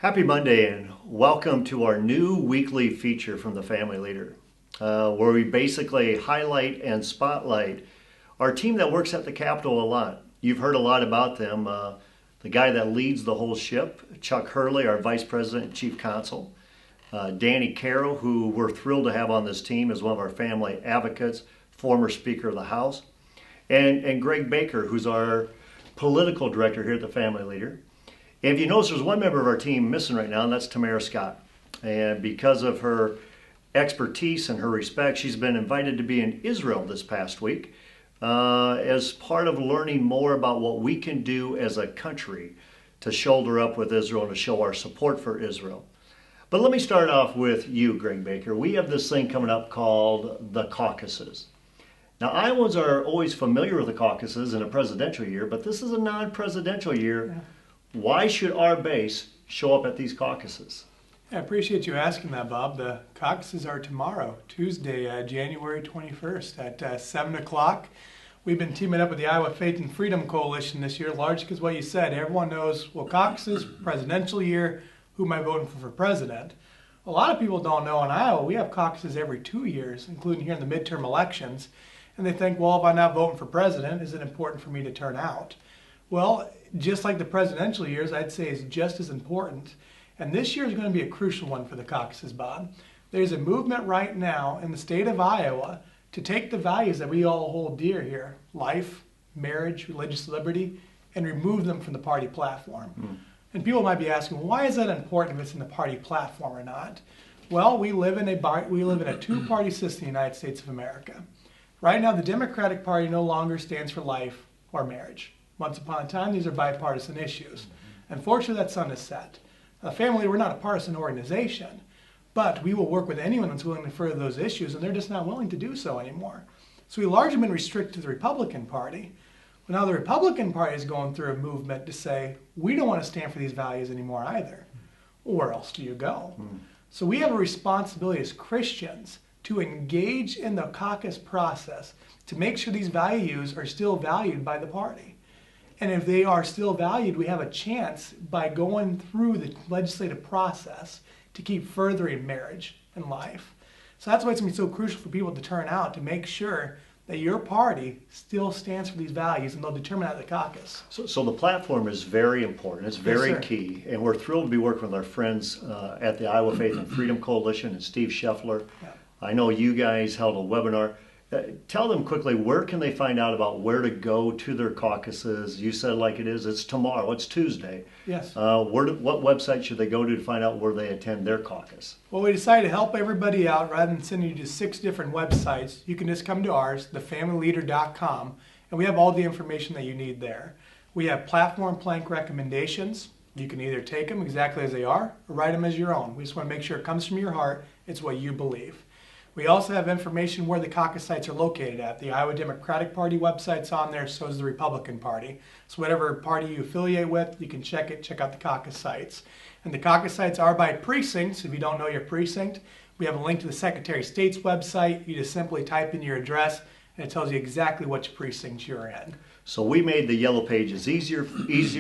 Happy Monday and welcome to our new weekly feature from the Family Leader, where we basically highlight and spotlight our team that works at the Capitol a lot. You've heard a lot about them. The guy that leads the whole ship, Chuck Hurley, our Vice President and Chief Counsel. Danny Carroll, who we're thrilled to have on this team as one of our family advocates, former Speaker of the House. And Greg Baker, who's our political director here at the Family Leader. And if you notice, there's one member of our team missing right now, and that's Tamara Scott. And because of her expertise and her respect, she's been invited to be in Israel this past week as part of learning more about what we can do as a country to shoulder up with Israel and to show our support for Israel. But let me start off with you, Greg Baker. We have this thing coming up called the caucuses. Now, Iowans are always familiar with the caucuses in a presidential year, but this is a non-presidential year. Yeah. Why should our base show up at these caucuses? I appreciate you asking that, Bob. The caucuses are tomorrow, Tuesday, January 21st at 7 o'clock. We've been teaming up with the Iowa Faith and Freedom Coalition this year, largely because what you said, everyone knows, well, caucuses, presidential year, who am I voting for president? A lot of people don't know in Iowa, we have caucuses every 2 years, including here in the midterm elections. And they think, well, if I'm not voting for president, is it important for me to turn out? Well, just like the presidential years, I'd say is just as important. And this year is going to be a crucial one for the caucuses, Bob. There's a movement right now in the state of Iowa to take the values that we all hold dear here, life, marriage, religious liberty, and remove them from the party platform. And people might be asking, well, why is that important if it's in the party platform or not? Well, we live in a two-party system in the United States of America. Right now, the Democratic Party no longer stands for life or marriage. Once upon a time, these are bipartisan issues. Unfortunately, that sun is set. Family, we're not a partisan organization, but we will work with anyone that's willing to further those issues, and they're just not willing to do so anymore. So we've largely been restricted to the Republican Party. Well, now the Republican Party is going through a movement to say, we don't want to stand for these values anymore either. Well, where else do you go? So we have a responsibility as Christians to engage in the caucus process to make sure these values are still valued by the party. And if they are still valued, we have a chance by going through the legislative process to keep furthering marriage and life. So that's why it's going to be so crucial for people to turn out to make sure that your party still stands for these values, and they'll determine that at the caucus. So the platform is very important. It's very key. And we're thrilled to be working with our friends at the Iowa Faith and Freedom Coalition and Steve Scheffler. Yeah. I know you guys held a webinar. Tell them quickly, where can they find out about where to go to their caucuses? You said like it is, it's tomorrow, it's Tuesday. Yes. What website should they go to find out where they attend their caucus? Well, we decided to help everybody out rather than sending you to 6 different websites. You can just come to ours, thefamilyleader.com, and we have all the information that you need there. We have platform plank recommendations. You can either take them exactly as they are or write them as your own. We just want to make sure it comes from your heart, it's what you believe. We also have information where the caucus sites are located at. The Iowa Democratic Party website's on there, so is the Republican Party. So whatever party you affiliate with, you can check out the caucus sites. And the caucus sites are by precincts. If you don't know your precinct, we have a link to the Secretary of State's website. You just simply type in your address, and it tells you exactly which precinct you're in. So we made the yellow pages easier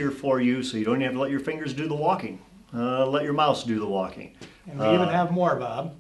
for you, so you don't have to let your fingers do the walking. Let your mouse do the walking. And we even have more, Bob.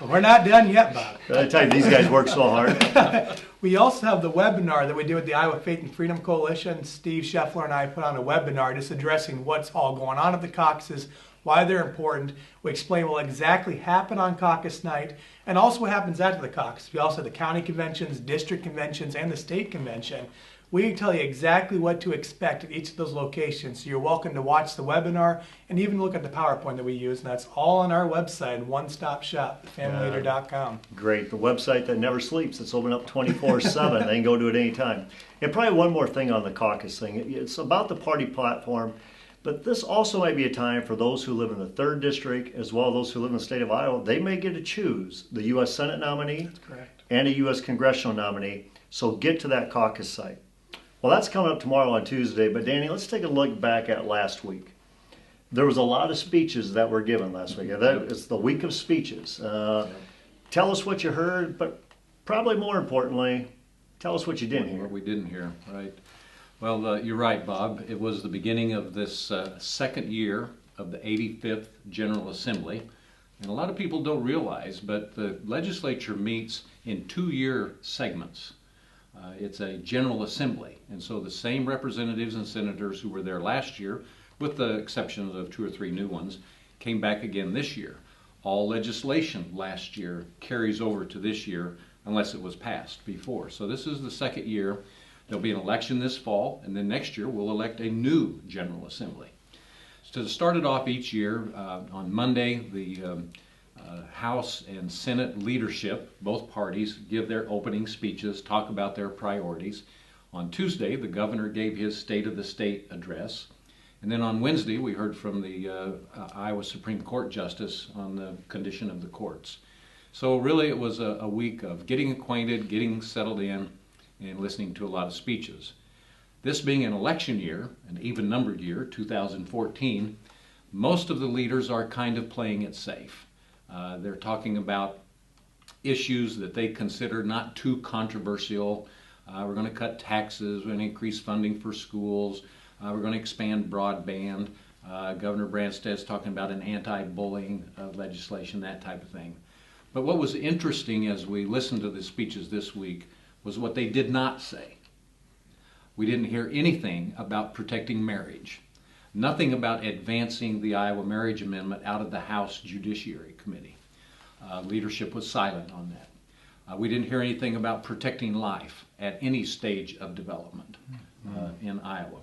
We're not done yet, Bob. I tell you, these guys work so hard. We also have the webinar that we do with the Iowa Faith and Freedom Coalition. Steve Scheffler and I put on a webinar just addressing what's all going on at the caucuses, why they're important. We explain what will exactly happen on caucus night, and also what happens after the caucus. We also have the county conventions, district conventions, and the state convention. We tell you exactly what to expect at each of those locations. So you're welcome to watch the webinar and even look at the PowerPoint that we use. And that's all on our website, one-stop shop, thefamilyleader.com. Great. The website that never sleeps. It's open up 24/7. They can go to it any time. And probably one more thing on the caucus thing. It's about the party platform. But this also might be a time for those who live in the 3rd District, as well as those who live in the state of Iowa. They may get to choose the U.S. Senate nominee. That's correct. And a U.S. congressional nominee. So get to that caucus site. Well, that's coming up tomorrow on Tuesday, but Danny, let's take a look back at last week. There was a lot of speeches that were given last week. It's the week of speeches. Tell us what you heard, but probably more importantly, tell us what you didn't hear. What we didn't hear, right. Well, you're right, Bob. It was the beginning of this second year of the 85th General Assembly. And a lot of people don't realize, but the legislature meets in 2-year segments. It's a General Assembly, and so the same representatives and senators who were there last year, with the exception of 2 or 3 new ones, came back again this year. All legislation last year carries over to this year unless it was passed before. So this is the second year. There'll be an election this fall, and then next year we'll elect a new General Assembly. So to start it off each year, on Monday, the House and Senate leadership, both parties, give their opening speeches, talk about their priorities. On Tuesday, the governor gave his State of the State address. And then on Wednesday, we heard from the Iowa Supreme Court Justice on the condition of the courts. So really it was a week of getting acquainted, getting settled in, and listening to a lot of speeches. This being an election year, an even-numbered year, 2014, most of the leaders are kind of playing it safe. They're talking about issues that they consider not too controversial. We're going to cut taxes, we're going to increase funding for schools, we're going to expand broadband. Governor Branstad's talking about an anti-bullying legislation, that type of thing. But what was interesting as we listened to the speeches this week was what they did not say. We didn't hear anything about protecting marriage. Nothing about advancing the Iowa Marriage Amendment out of the House Judiciary Committee. Leadership was silent on that. We didn't hear anything about protecting life at any stage of development in Iowa.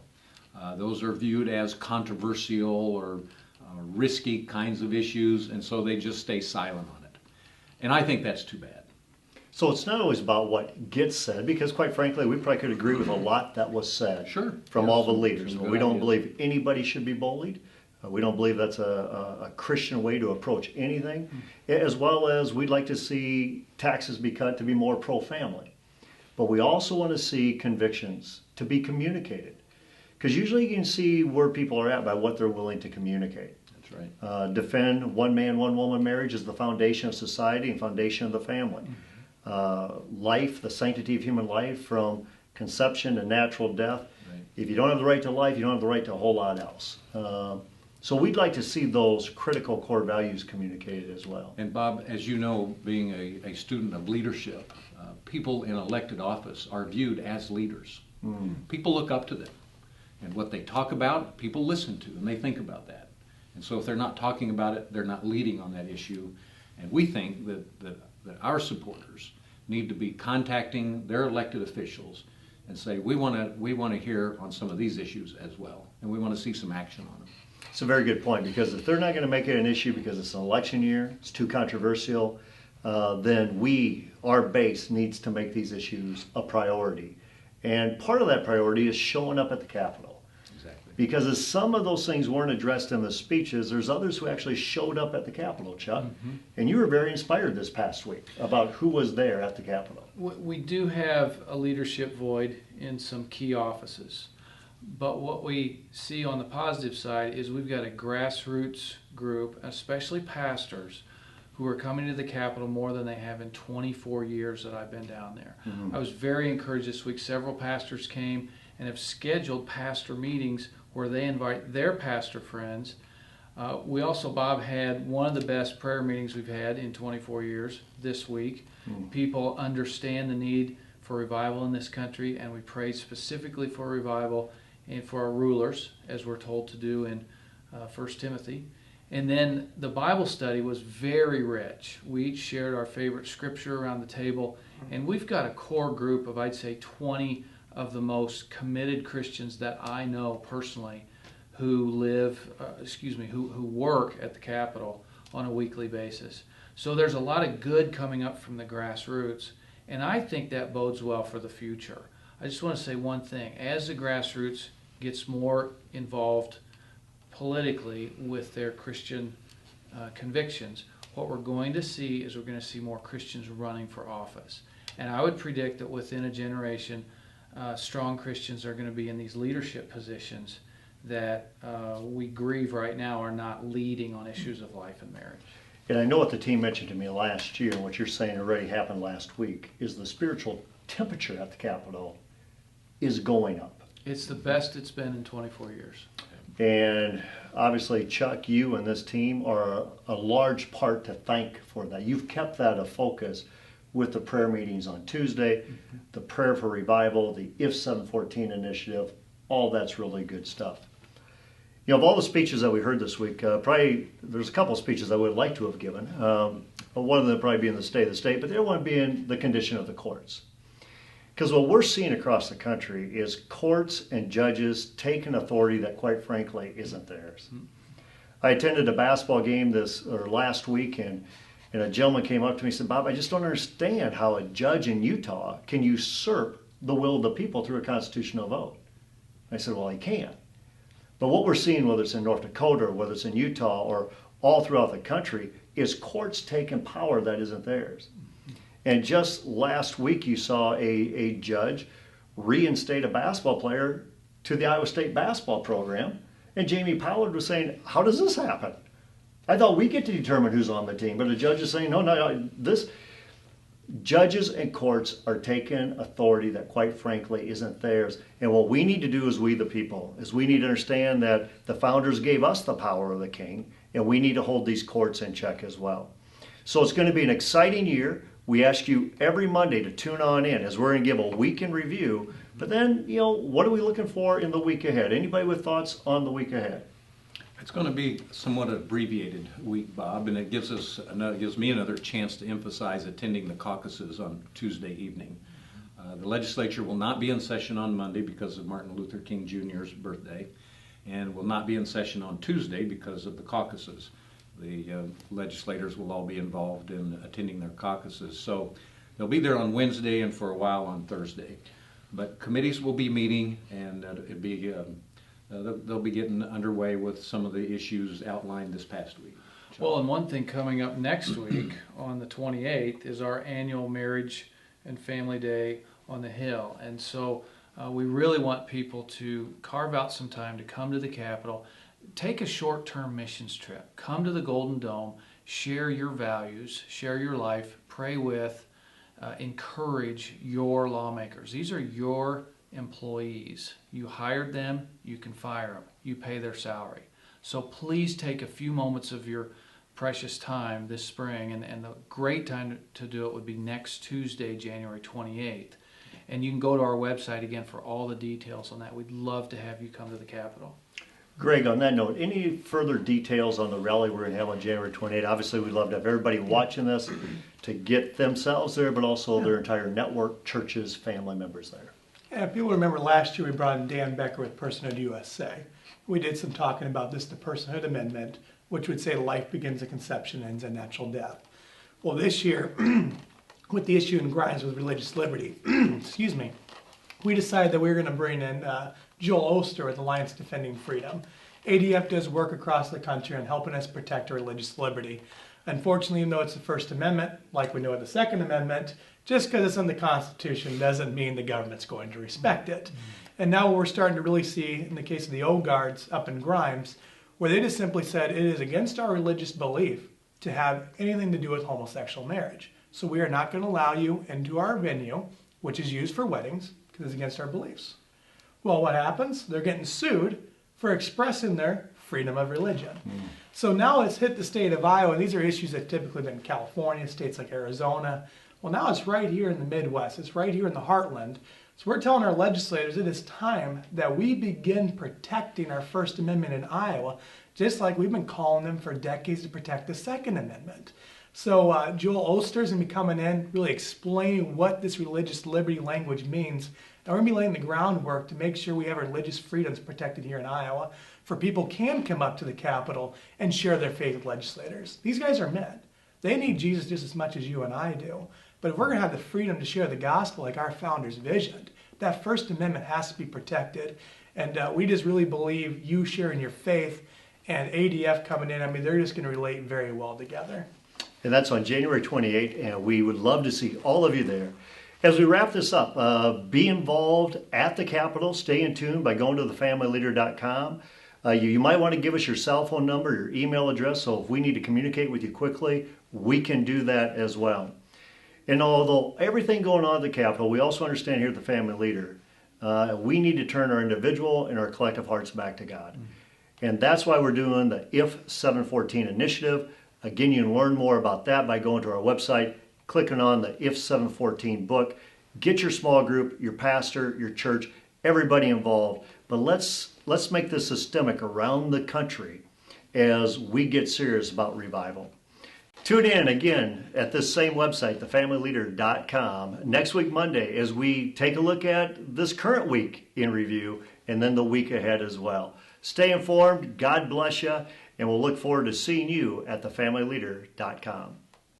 Those are viewed as controversial or risky kinds of issues, and so they just stay silent on it. And I think that's too bad. So it's not always about what gets said, because quite frankly, we probably could agree with a lot that was said from all the leaders. We don't believe anybody should be bullied. We don't believe that's a Christian way to approach anything, as well as we'd like to see taxes be cut to be more pro-family. But we also want to see convictions to be communicated, because usually you can see where people are at by what they're willing to communicate. That's right. Defend one man, one woman marriage as the foundation of society and foundation of the family. Life, the sanctity of human life from conception to natural death. Right. If you don't have the right to life, you don't have the right to a whole lot else. So we'd like to see those critical core values communicated as well. And Bob, as you know, being a student of leadership, people in elected office are viewed as leaders. People look up to them. And what they talk about, people listen to, and they think about that. And so if they're not talking about it, they're not leading on that issue. And we think that our supporters need to be contacting their elected officials and say, we want to hear on some of these issues as well, and we want to see some action on them. It's a very good point, because if they're not going to make it an issue because it's an election year, it's too controversial, then our base needs to make these issues a priority. And part of that priority is showing up at the Capitol. Exactly. Because as some of those things weren't addressed in the speeches, there's others who actually showed up at the Capitol, Chuck. And you were very inspired this past week about who was there at the Capitol. We do have a leadership void in some key offices. But what we see on the positive side is we've got a grassroots group, especially pastors, who are coming to the Capitol more than they have in 24 years that I've been down there. I was very encouraged this week. Several pastors came and have scheduled pastor meetings where they invite their pastor friends. We also, Bob, had one of the best prayer meetings we've had in 24 years this week. People understand the need for revival in this country, and we prayed specifically for revival and for our rulers, as we're told to do in 1 Timothy. And then the Bible study was very rich. We each shared our favorite scripture around the table, and we've got a core group of, I'd say, 20 of the most committed Christians that I know personally who who work at the Capitol on a weekly basis. So there's a lot of good coming up from the grassroots, and I think that bodes well for the future. I just want to say one thing. As the grassroots gets more involved politically with their Christian convictions, what we're going to see is we're going to see more Christians running for office. And I would predict that within a generation, strong Christians are going to be in these leadership positions that we grieve right now are not leading on issues of life and marriage. And I know what the team mentioned to me last year, and what you're saying already happened last week, is the spiritual temperature at the Capitol is going up. It's the best it's been in 24 years. And obviously, Chuck, you and this team are a large part to thank for that. You've kept that a focus with the prayer meetings on Tuesday, the prayer for revival, the If 714 initiative. All that's really good stuff. You know, of all the speeches that we heard this week, probably there's a couple of speeches I would like to have given. One of them probably being the state of the state, but the other one being the condition of the courts. Because what we're seeing across the country is courts and judges taking authority that, quite frankly, isn't theirs. I attended a basketball game last week, and a gentleman came up to me and said, "Bob, I just don't understand how a judge in Utah can usurp the will of the people through a constitutional vote." I said, "Well, he can." But what we're seeing, whether it's in North Dakota or whether it's in Utah or all throughout the country, is courts taking power that isn't theirs. And just last week, you saw a judge reinstate a basketball player to the Iowa State basketball program. And Jamie Pollard was saying, "How does this happen? I thought we get to determine who's on the team." But the judge is saying, no, this judges and courts are taking authority that, quite frankly, isn't theirs. And what we need to do as we the people is we need to understand that the founders gave us the power of the king, and we need to hold these courts in check as well. So it's going to be an exciting year. We ask you every Monday to tune on in as we're going to give a week in review. But then, what are we looking for in the week ahead? Anybody with thoughts on the week ahead? It's going to be somewhat abbreviated week, Bob, and it gives me another chance to emphasize attending the caucuses on Tuesday evening. The legislature will not be in session on Monday because of Martin Luther King Jr.'s birthday, and will not be in session on Tuesday because of the caucuses. The legislators will all be involved in attending their caucuses. So they'll be there on Wednesday and for a while on Thursday. But committees will be meeting, and they'll be getting underway with some of the issues outlined this past week. Well, and one thing coming up next week on the 28th is our annual Marriage and Family Day on the Hill. And so we really want people to carve out some time to come to the Capitol. Take a short-term missions trip. Come to the Golden Dome, share your values, share your life, pray with, encourage your lawmakers. These are your employees. You hired them, you can fire them, you pay their salary. So please take a few moments of your precious time this spring, and the great time to do it would be next Tuesday, January 28th. And you can go to our website again for all the details on that. We'd love to have you come to the Capitol. Greg, on that note, any further details on the rally we're going to have on January 28th? Obviously, we'd love to have everybody watching this to get themselves there, but also their entire network, churches, family members there. Yeah, if people remember last year, we brought in Dan Becker with Personhood USA. We did some talking about the Personhood Amendment, which would say life begins at conception and ends at natural death. Well, this year, with the issue in Grimes with religious liberty, excuse me, we decided that we were going to bring in Joel Oster with Alliance Defending Freedom. ADF does work across the country on helping us protect our religious liberty. Unfortunately, even though it's the First Amendment, like we know with the Second Amendment, just because it's in the Constitution doesn't mean the government's going to respect it. And now we're starting to really see, in the case of the Old Guards up in Grimes, where they just simply said it is against our religious belief to have anything to do with homosexual marriage. So we are not going to allow you into our venue, which is used for weddings, because it's against our beliefs. Well, what happens? They're getting sued for expressing their freedom of religion. So now it's hit the state of Iowa, and these are issues that typically been in California, states like Arizona. Well, now it's right here in the Midwest. It's right here in the heartland. So we're telling our legislators it is time that we begin protecting our First Amendment in Iowa, just like we've been calling them for decades to protect the Second Amendment. So Joel Oster's going to be coming in, really explaining what this religious liberty language means. And we're going to be laying the groundwork to make sure we have our religious freedoms protected here in Iowa, for people can come up to the Capitol and share their faith with legislators. These guys are men. They need Jesus just as much as you and I do. But if we're going to have the freedom to share the gospel like our founders visioned, that First Amendment has to be protected. And we just really believe you sharing your faith and ADF coming in, I mean, they're just going to relate very well together. And that's on January 28th, and we would love to see all of you there. As we wrap this up, be involved at the Capitol. Stay in tune by going to thefamilyleader.com. You might want to give us your cell phone number, your email address, so if we need to communicate with you quickly, we can do that as well. And although everything going on at the Capitol, we also understand here at the Family Leader, we need to turn our individual and our collective hearts back to God. And that's why we're doing the If 714 initiative. Again, you can learn more about that by going to our website, clicking on the If 714 book. Get your small group, your pastor, your church, everybody involved. But let's make this systemic around the country as we get serious about revival. Tune in again at this same website, thefamilyleader.com, next week, Monday, as we take a look at this current week in review and then the week ahead as well. Stay informed, God bless you, and we'll look forward to seeing you at thefamilyleader.com.